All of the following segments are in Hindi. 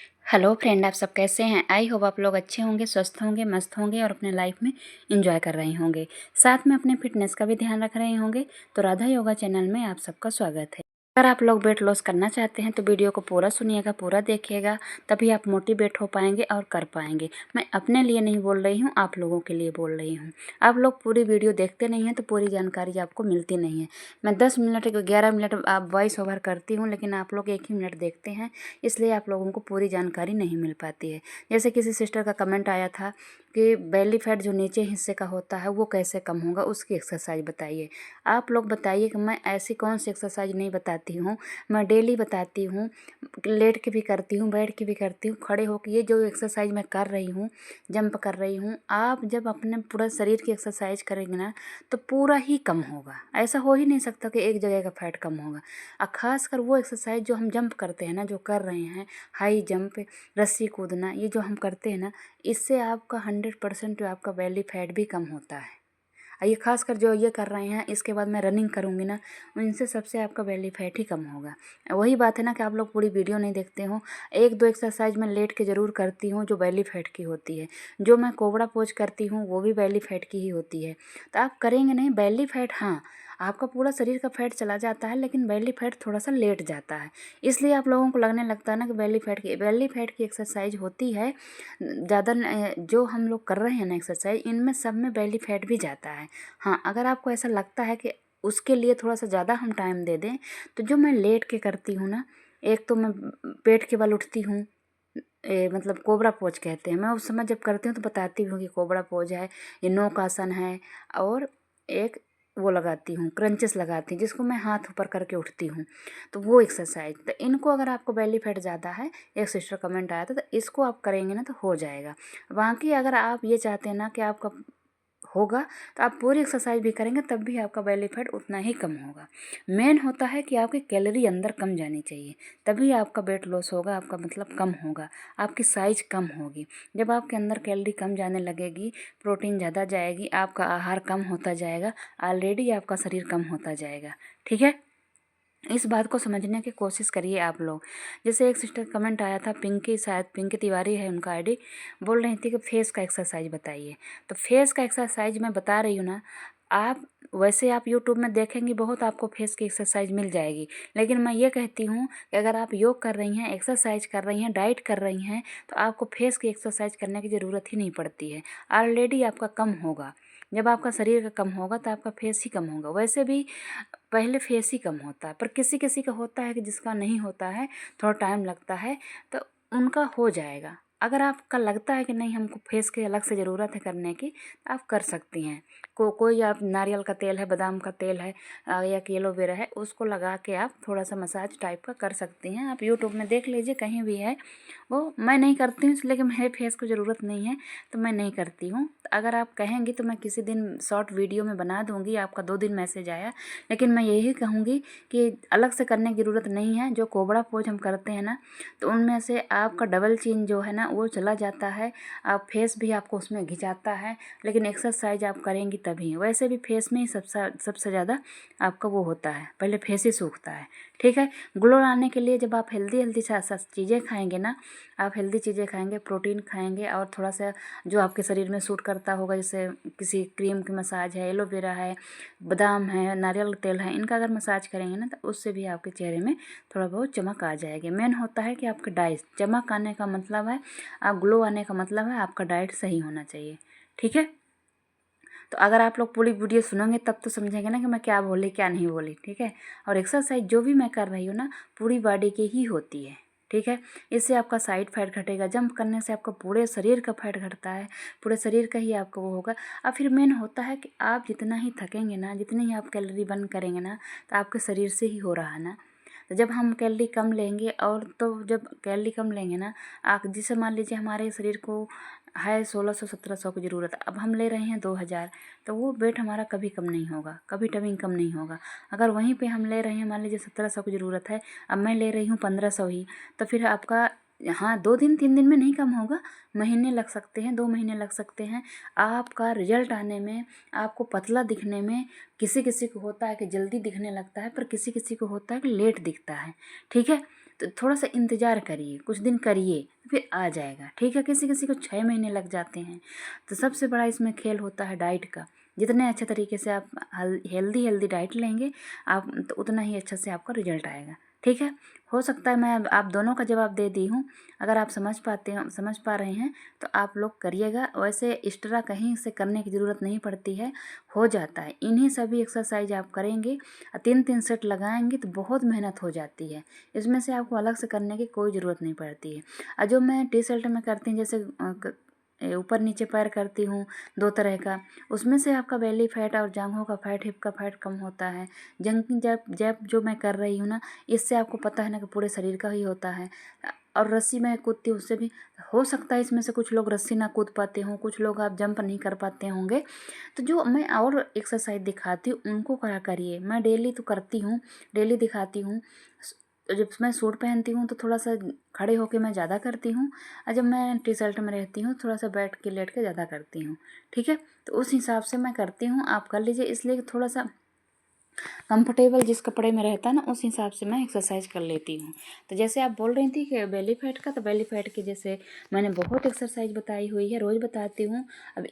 हेलो फ्रेंड, आप सब कैसे हैं। आई होप आप लोग अच्छे होंगे, स्वस्थ होंगे, मस्त होंगे और अपने लाइफ में एंजॉय कर रहे होंगे। साथ में अपने फिटनेस का भी ध्यान रख रहे होंगे। तो राधा योगा चैनल में आप सबका स्वागत है। अगर आप लोग वेट लॉस करना चाहते हैं तो वीडियो को पूरा सुनिएगा, पूरा देखिएगा, तभी आप मोटिवेट हो पाएंगे और कर पाएंगे। मैं अपने लिए नहीं बोल रही हूँ, आप लोगों के लिए बोल रही हूँ। आप लोग पूरी वीडियो देखते नहीं हैं तो पूरी जानकारी आपको मिलती नहीं है। मैं 10 मिनट 11 मिनट आप वॉइस ओवर करती हूँ, लेकिन आप लोग 1 ही मिनट देखते हैं, इसलिए आप लोगों को पूरी जानकारी नहीं मिल पाती है। जैसे किसी सिस्टर का कमेंट आया था कि बेली फैट जो नीचे हिस्से का होता है वो कैसे कम होगा, उसकी एक्सरसाइज बताइए। आप लोग बताइए कि मैं ऐसी कौन सी एक्सरसाइज नहीं बताती हूँ। मैं डेली बताती हूँ, लेट के भी करती हूँ, बैठ के भी करती हूँ, खड़े होकर। ये जो एक्सरसाइज मैं कर रही हूँ, जंप कर रही हूँ, आप जब अपने पूरा शरीर की एक्सरसाइज करेंगे ना तो पूरा ही कम होगा। ऐसा हो ही नहीं सकता कि एक जगह का फैट कम होगा। और ख़ासकर वो एक्सरसाइज जो हम जंप करते हैं ना, जो कर रहे हैं, हाई जंप, रस्सी कूदना, ये जो हम करते हैं ना, इससे आपका 100% जो आपका बेली फैट भी कम होता है। ये खासकर जो ये कर रहे हैं, इसके बाद मैं रनिंग करूँगी ना, इनसे सबसे आपका बेली फैट ही कम होगा। वही बात है ना कि आप लोग पूरी वीडियो नहीं देखते हो। 1-2 एक्सरसाइज मैं लेट के ज़रूर करती हूँ जो बेली फैट की होती है। जो मैं कोबरा पोज करती हूँ वो भी बेली फैट की ही होती है। तो आप करेंगे नहीं बेली फैट, हाँ आपका पूरा शरीर का फैट चला जाता है, लेकिन बेली फैट थोड़ा सा लेट जाता है। इसलिए आप लोगों को लगने लगता है ना कि बेली फैट की एक्सरसाइज होती है ज़्यादा। जो हम लोग कर रहे हैं ना एक्सरसाइज, इनमें सब में बेली फैट भी जाता है। हाँ, अगर आपको ऐसा लगता है कि उसके लिए थोड़ा सा ज़्यादा हम टाइम दे दें, तो जो मैं लेट के करती हूँ ना, एक तो मैं पेट के बल उठती हूँ, मतलब कोबरा पोज कहते हैं। मैं उस समय जब करती हूँ तो बताती हूँ कि कोबरा पोज है, ये नौक आसन है, और एक वो लगाती हूँ, क्रंचेस लगाती हूँ, जिसको मैं हाथ ऊपर करके उठती हूँ। तो वो एक्सरसाइज, तो इनको अगर आपको बेली फैट ज़्यादा है, एक सिस्टर कमेंट आया था, तो इसको आप करेंगे ना तो हो जाएगा। बाकी अगर आप ये चाहते हैं ना कि आपका होगा, तो आप पूरी एक्सरसाइज भी करेंगे तब भी आपका बेली फैट उतना ही कम होगा। मेन होता है कि आपकी कैलोरी अंदर कम जानी चाहिए, तभी आपका वेट लॉस होगा, आपका मतलब कम होगा, आपकी साइज कम होगी। जब आपके अंदर कैलोरी कम जाने लगेगी, प्रोटीन ज़्यादा जाएगी, आपका आहार कम होता जाएगा, ऑलरेडी आपका शरीर कम होता जाएगा। ठीक है, इस बात को समझने की कोशिश करिए आप लोग। जैसे एक सिस्टर कमेंट आया था, पिंकी, शायद पिंकी तिवारी है उनका आईडी, बोल रही थी कि फेस का एक्सरसाइज बताइए। तो फेस का एक्सरसाइज मैं बता रही हूँ ना, आप वैसे आप यूट्यूब में देखेंगी बहुत, आपको फेस की एक्सरसाइज मिल जाएगी। लेकिन मैं ये कहती हूँ कि अगर आप योग कर रही हैं, एक्सरसाइज कर रही हैं, डाइट कर रही हैं, तो आपको फेस की एक्सरसाइज करने की ज़रूरत ही नहीं पड़ती है। ऑलरेडी आपका कम होगा। जब आपका शरीर का कम होगा तो आपका फेस ही कम होगा। वैसे भी पहले फेस ही कम होता है, पर किसी किसी का होता है कि जिसका नहीं होता है, थोड़ा टाइम लगता है, तो उनका हो जाएगा। अगर आपका लगता है कि नहीं हमको फेस की अलग से ज़रूरत है करने की, तो आप कर सकती हैं। कोई आप नारियल का तेल है, बादाम का तेल है, या कि एलोवेरा है, उसको लगा के आप थोड़ा सा मसाज टाइप का कर सकती हैं। आप यूट्यूब में देख लीजिए, कहीं भी है। वो मैं नहीं करती हूँ इसलिए कि मेरे फेस को ज़रूरत नहीं है, तो मैं नहीं करती हूँ। अगर आप कहेंगी तो मैं किसी दिन शॉर्ट वीडियो में बना दूँगी। आपका 2 दिन मैसेज आया, लेकिन मैं यही कहूँगी कि अलग से करने की ज़रूरत नहीं है। जो कोबरा पोज हम करते हैं ना, तो उनमें से आपका डबल चिन जो है ना वो चला जाता है, आप फेस भी आपको उसमें घिंचाता है, लेकिन एक्सरसाइज आप करेंगी तभी। वैसे भी फेस में ही सबसे ज़्यादा आपका वो होता है, पहले फेस ही सूखता है। ठीक है, ग्लो लाने के लिए जब आप हेल्दी चीज़ें खाएंगे ना, आप हेल्दी चीज़ें खाएंगे, प्रोटीन खाएंगे, और थोड़ा सा जो आपके शरीर में सूट करता होगा, जैसे किसी क्रीम की मसाज है, एलोवेरा है, बादाम है, नारियल तेल है, इनका अगर मसाज करेंगे ना तो उससे भी आपके चेहरे में थोड़ा बहुत चमक आ जाएगी। मेन होता है कि आपका डाइट, चमक आने का मतलब है, आप ग्लो आने का मतलब है आपका डाइट सही होना चाहिए। ठीक है, तो अगर आप लोग पूरी वीडियो सुनेंगे तब तो समझेंगे ना कि मैं क्या बोली क्या नहीं बोली। ठीक है, और एक्सरसाइज जो भी मैं कर रही हूँ ना, पूरी बॉडी की ही होती है। ठीक है, इससे आपका साइड फैट घटेगा। जंप करने से आपका पूरे शरीर का फैट घटता है, पूरे शरीर का ही आपका वो होगा। और फिर मेन होता है कि आप जितना ही थकेंगे ना, जितनी ही आप कैलोरी बर्न करेंगे ना, तो आपके शरीर से ही हो रहा है ना। तो जब हम कैलोरी कम लेंगे, और तो जब कैलोरी कम लेंगे ना, आप जिसे मान लीजिए हमारे शरीर को है 1600-1700 की ज़रूरत, अब हम ले रहे हैं 2000, तो वो वेट हमारा कभी कम नहीं होगा, कभी टमिंग कम नहीं होगा। अगर वहीं पे हम ले रहे हैं, मान लीजिए 1700 की ज़रूरत है, अब मैं ले रही हूँ 1500 ही, तो फिर आपका, हाँ 2 दिन 3 दिन में नहीं कम होगा, महीने लग सकते हैं, 2 महीने लग सकते हैं आपका रिजल्ट आने में, आपको पतला दिखने में। किसी किसी को होता है कि जल्दी दिखने लगता है, पर किसी किसी को होता है कि लेट दिखता है। ठीक है, तो थोड़ा सा इंतज़ार करिए, कुछ दिन करिए, फिर आ जाएगा। ठीक है, किसी किसी को 6 महीने लग जाते हैं। तो सबसे बड़ा इसमें खेल होता है डाइट का। जितने अच्छे तरीके से आप हेल्दी डाइट लेंगे आप, तो उतना ही अच्छा से आपका रिजल्ट आएगा। ठीक है, हो सकता है मैं आप दोनों का जवाब दे दी हूँ। अगर आप समझ पा रहे हैं तो आप लोग करिएगा। वैसे एक्स्ट्रा कहीं से करने की ज़रूरत नहीं पड़ती है, हो जाता है। इन्हीं सभी एक्सरसाइज आप करेंगे, 3-3 सेट लगाएंगे तो बहुत मेहनत हो जाती है। इसमें से आपको अलग से करने की कोई ज़रूरत नहीं पड़ती है। और जो मैं टी शर्ट में करती हूँ, जैसे ऊपर नीचे पैर करती हूँ 2 तरह का, उसमें से आपका बेली फैट और जांघों का फैट, हिप का फैट कम होता है। जंपिंग जैप जैप जो मैं कर रही हूँ ना, इससे आपको पता है ना कि पूरे शरीर का ही होता है। और रस्सी में कूदती हूँ, उससे भी हो सकता है इसमें से कुछ लोग रस्सी ना कूद पाते हों, कुछ लोग आप जंप नहीं कर पाते होंगे। तो जो मैं और एक्सरसाइज दिखाती हूँ उनको करा करिए। मैं डेली तो करती हूँ, डेली दिखाती हूँ। जब मैं सूट पहनती हूँ तो थोड़ा सा खड़े होके मैं ज़्यादा करती हूँ, और जब मैं टी शर्ट में रहती हूँ थोड़ा सा बैठ के लेट के ज़्यादा करती हूँ। ठीक है, तो उस हिसाब से मैं करती हूँ, आप कर लीजिए। इसलिए थोड़ा सा कंफर्टेबल जिस कपड़े में रहता है ना, उस हिसाब से मैं एक्सरसाइज कर लेती हूँ। तो जैसे आप बोल रही थी कि बेली फैट का, तो बेली फैट की जैसे मैंने बहुत एक्सरसाइज बताई हुई है, रोज़ बताती हूँ। अब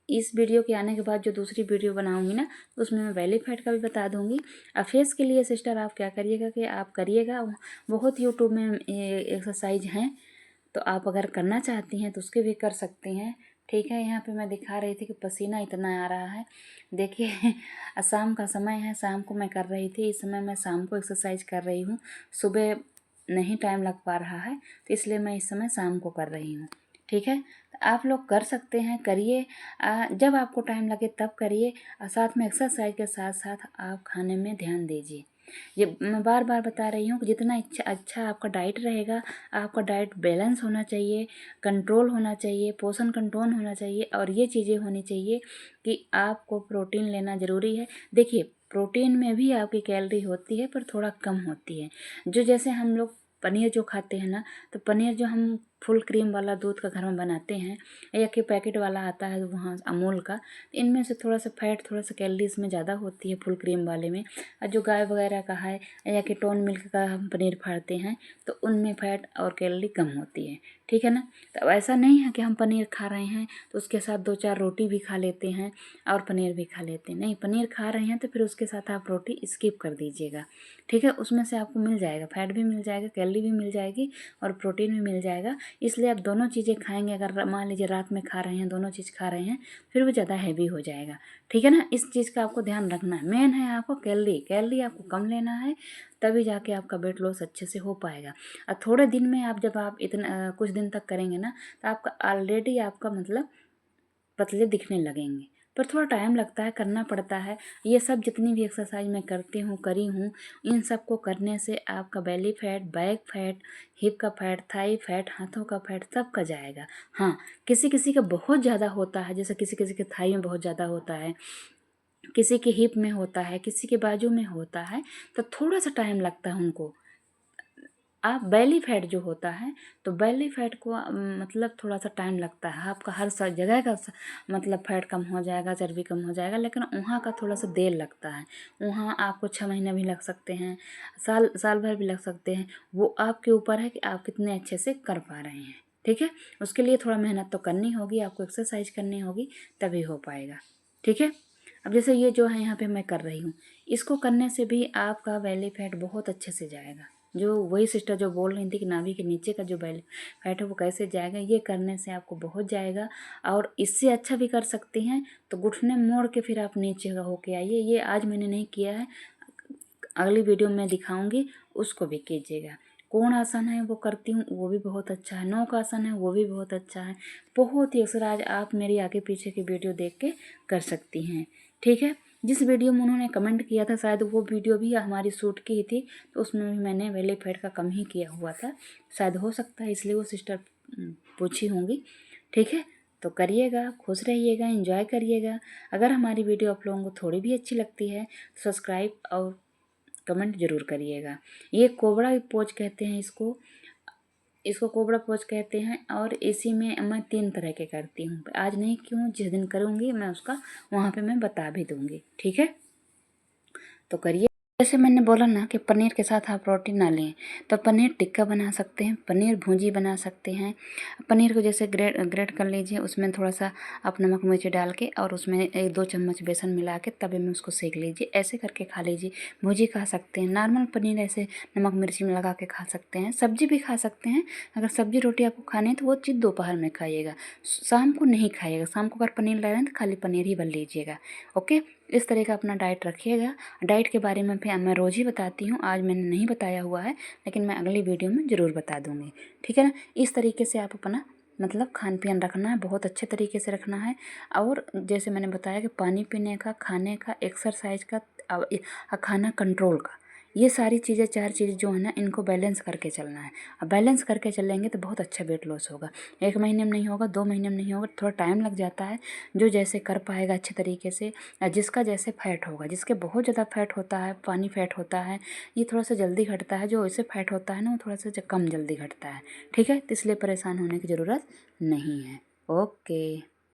इस वीडियो के आने के बाद जो दूसरी वीडियो बनाऊंगी ना, उसमें मैं बेली फैट का भी बता दूंगी। अब फेस के लिए सिस्टर आप क्या करिएगा कि आप करिएगा, बहुत यूट्यूब में एक्सरसाइज हैं, तो आप अगर करना चाहती हैं तो उसके भी कर सकती हैं। ठीक है, यहाँ पे मैं दिखा रही थी कि पसीना इतना आ रहा है। देखिए शाम का समय है, शाम को मैं कर रही थी। इस समय मैं शाम को एक्सरसाइज कर रही हूँ, सुबह नहीं टाइम लग पा रहा है, तो इसलिए मैं इस समय शाम को कर रही हूँ। ठीक है, तो आप लोग कर सकते हैं, करिए। जब आपको टाइम लगे तब करिए, और साथ में एक्सरसाइज के साथ साथ आप खाने में ध्यान दीजिए। ये मैं बार बार बता रही हूँ कि जितना अच्छा आपका डाइट रहेगा, आपका डाइट बैलेंस होना चाहिए, कंट्रोल होना चाहिए, पोषण कंट्रोल होना चाहिए, और ये चीज़ें होनी चाहिए कि आपको प्रोटीन लेना ज़रूरी है। देखिए, प्रोटीन में भी आपकी कैलोरी होती है पर थोड़ा कम होती है। जो जैसे हम लोग पनीर जो खाते हैं ना, तो पनीर जो हम फुल क्रीम वाला दूध का घर में बनाते हैं, या कि पैकेट वाला आता है वहाँ अमूल का, तो इनमें से थोड़ा सा फैट, थोड़ा सा कैलोरी इसमें ज़्यादा होती है फुल क्रीम वाले में। और जो गाय वगैरह का है, या कि टोन मिल्क का हम पनीर फाड़ते हैं, तो उनमें फैट और कैलोरी कम होती है। ठीक है ना, तो ऐसा नहीं है कि हम पनीर खा रहे हैं तो उसके साथ 2-4 रोटी भी खा लेते हैं और पनीर भी खा लेते हैं। नहीं, पनीर खा रहे हैं तो फिर उसके साथ आप रोटी स्किप कर दीजिएगा। ठीक है, उसमें से आपको मिल जाएगा, फैट भी मिल जाएगा, कैलोरी भी मिल जाएगी और प्रोटीन भी मिल जाएगा। इसलिए आप दोनों चीज़ें खाएंगे। अगर मान लीजिए रात में खा रहे हैं, दोनों चीज़ खा रहे हैं, फिर वो ज़्यादा हैवी हो जाएगा। ठीक है ना, इस चीज़ का आपको ध्यान रखना है। मेन है आपको कैलोरी आपको कम लेना है, तभी जाके आपका वेट लॉस अच्छे से हो पाएगा। और थोड़े दिन में आप जब आप इतना कुछ दिन तक करेंगे ना, तो आपका ऑलरेडी आपका मतलब पतले दिखने लगेंगे, पर थोड़ा टाइम लगता है, करना पड़ता है। ये सब जितनी भी एक्सरसाइज मैं करती हूँ, करी हूँ, इन सब को करने से आपका belly fat, back fat, hip का फैट, थाई फैट, हाथों का फैट सब का जाएगा। हाँ, किसी किसी का बहुत ज़्यादा होता है, जैसे किसी किसी के थाई में बहुत ज़्यादा होता है, किसी के हिप में होता है, किसी के बाजू में होता है, तो थोड़ा सा टाइम लगता है उनको। आप बेली फैट जो होता है, तो बेली फैट को मतलब थोड़ा सा टाइम लगता है। आपका हर जगह का मतलब फैट कम हो जाएगा, चर्बी कम हो जाएगा, लेकिन वहाँ का थोड़ा सा देर लगता है। वहाँ आपको 6 महीने भी लग सकते हैं, साल भर भी लग सकते हैं। वो आपके ऊपर है कि आप कितने अच्छे से कर पा रहे हैं। ठीक है, उसके लिए थोड़ा मेहनत तो करनी होगी, आपको एक्सरसाइज करनी होगी, तभी हो पाएगा। ठीक है, अब जैसे ये जो है यहाँ पे मैं कर रही हूँ, इसको करने से भी आपका बेली फैट बहुत अच्छे से जाएगा। जो वही सिस्टर जो बोल रही थी कि नाभि के नीचे का जो बेली फैट है वो कैसे जाएगा, ये करने से आपको बहुत जाएगा। और इससे अच्छा भी कर सकती हैं, तो घुटने मोड़ के फिर आप नीचे होके आइए। ये आज मैंने नहीं किया है, अगली वीडियो में दिखाऊंगी, उसको भी कीजिएगा। कोण आसन है वो करती हूँ, वो भी बहुत अच्छा है। नौक आसन है वो भी बहुत अच्छा है। बहुत ही एक्सरसाइज आप मेरी आगे पीछे की वीडियो देख के कर सकती हैं। ठीक है, जिस वीडियो में उन्होंने कमेंट किया था, शायद वो वीडियो भी हमारी शूट की ही थी, तो उसमें भी मैंने बेली फैट का कम ही किया हुआ था, शायद हो सकता है, इसलिए वो सिस्टर पूछी होंगी। ठीक है, तो करिएगा, खुश रहिएगा, एंजॉय करिएगा। अगर हमारी वीडियो आप लोगों को थोड़ी भी अच्छी लगती है, सब्सक्राइब और कमेंट जरूर करिएगा। ये कोबरा पोज कहते हैं इसको कोबरा पोज कहते हैं, और इसी में मैं 3 तरह के करती हूँ। आज नहीं क्यों, जिस दिन करूँगी मैं उसका वहाँ पे मैं बता भी दूँगी। ठीक है, तो करिए। जैसे मैंने बोला ना कि पनीर के साथ आप रोटी ना लें, तो पनीर टिक्का बना सकते हैं, पनीर भुंजी बना सकते हैं। पनीर को जैसे ग्रेट ग्रेट कर लीजिए, उसमें थोड़ा-सा आप नमक मिर्ची डाल के और उसमें 1-2 चम्मच बेसन मिला के तवे में उसको सेंक लीजिए, ऐसे करके खा लीजिए। भुंजी खा सकते हैं, नॉर्मल पनीर ऐसे नमक मिर्ची में लगा के खा सकते हैं, सब्जी भी खा सकते हैं। अगर सब्जी रोटी आपको खानी है तो वो चीज़ दोपहर में खाइएगा, शाम को नहीं खाइएगा। शाम को अगर पनीर ले रहे हैं तो खाली पनीर ही लीजिएगा, ओके। इस तरह का अपना डाइट रखिएगा। डाइट के बारे में फिर मैं रोज़ ही बताती हूँ, आज मैंने नहीं बताया हुआ है, लेकिन मैं अगली वीडियो में ज़रूर बता दूँगी, ठीक है ना। इस तरीके से आप अपना मतलब खान पीन रखना है, बहुत अच्छे तरीके से रखना है। और जैसे मैंने बताया कि पानी पीने का, खाने का, एक्सरसाइज का, खाना कंट्रोल का, ये सारी चीज़ें 4 चीज़ें जो है ना, इनको बैलेंस करके चलना है। अब बैलेंस करके चलेंगे तो बहुत अच्छा वेट लॉस होगा। 1 महीने में नहीं होगा, 2 महीने में नहीं होगा, थोड़ा टाइम लग जाता है। जो जैसे कर पाएगा अच्छे तरीके से, जिसका जैसे फैट होगा, जिसके बहुत ज़्यादा फैट होता है, पानी फैट होता है, ये थोड़ा सा जल्दी घटता है। जो ऐसे फैट होता है ना, वो थोड़ा सा कम जल्दी घटता है, ठीक है। तो इसलिए परेशान होने की ज़रूरत नहीं है, ओके।